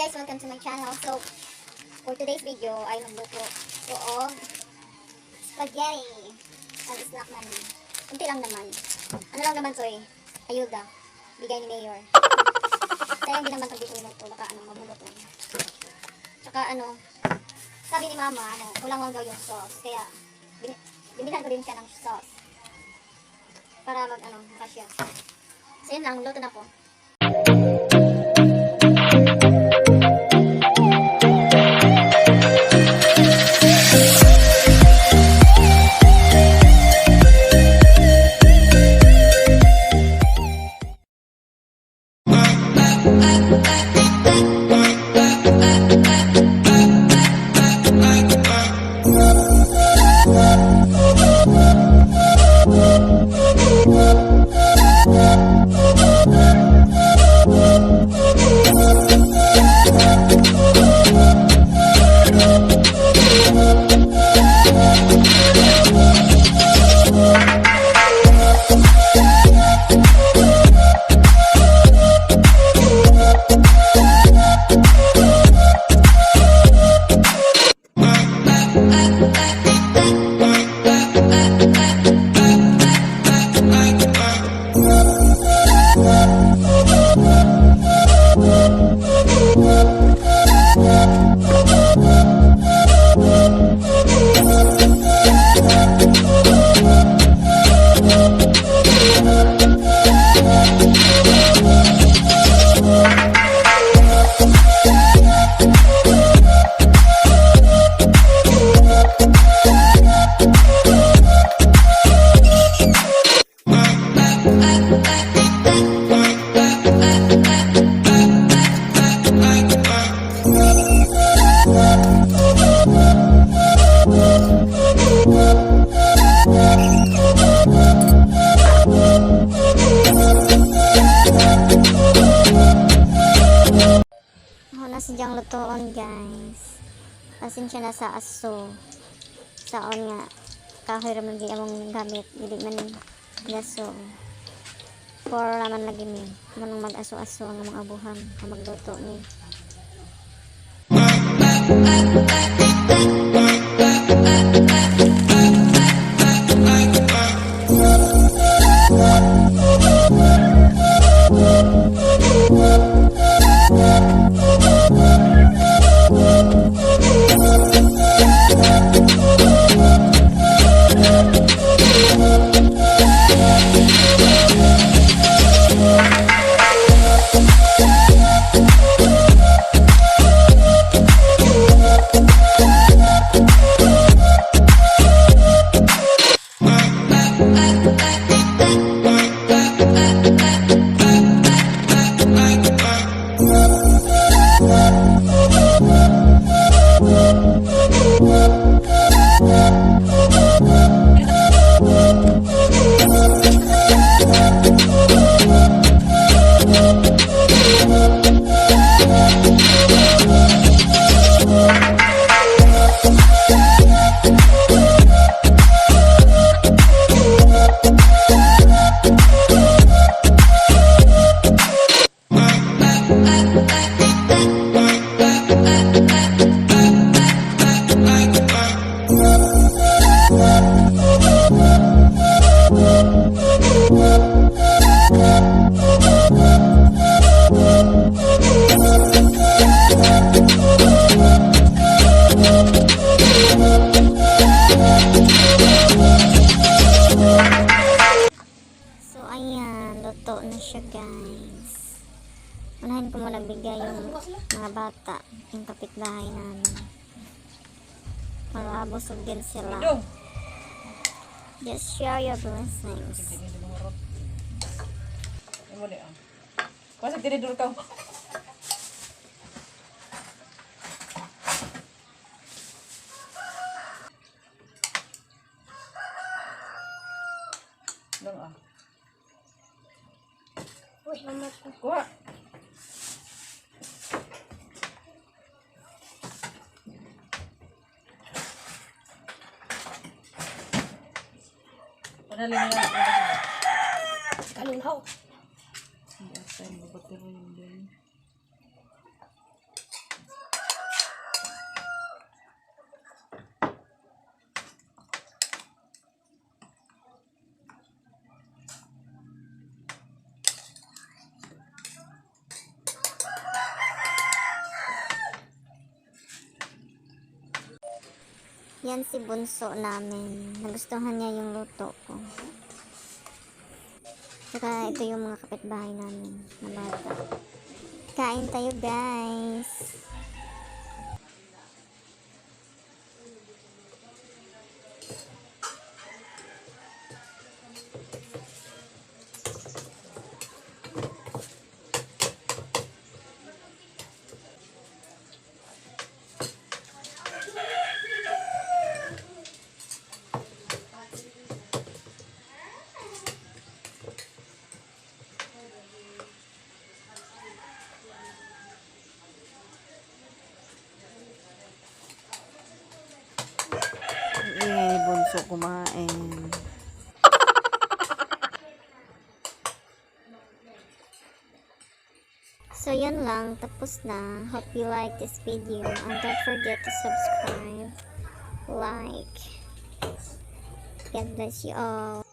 guys, welcome to my channel. So, for today's video ay magluto ko of spaghetti. Ang snack namin. Kunti lang naman. Ano lang naman to eh. Ayuda. Bigay ni Mayor. Kaya hindi naman pag dito ito. Baka mabulot lang. Tsaka sabi ni Mama, kulang lang daw yung sauce. Kaya, binilan ko din siya ng sauce. Para makasya. So yun lang, luto na po. Sadyang lutoon guys. Pasensya na sa aso. Saon nga kahoy raman di among gamit dili man gaso. For naman lagi ni manang mag-aso-aso ang mga abuhan ang magluto ni. So ayan, luto na siya guys. Unahin ko muna bigay yung mga bata, yung kapitbahay namin. Para busog din sila. Just share your blessings. Pasok tinidor ka. Lang Uy, mamat ko. Kuha. Padali na lang. Kalunhaw. Yes, I'm about to Yan si bunso namin. Nagustuhan niya yung luto ko. Saka ito yung mga kapitbahay namin na bata. Kain tayo guys. Ingay ni Bunso kumain. So yun lang, tapos na. Hope you like this video and don't forget to subscribe, like. God bless you all.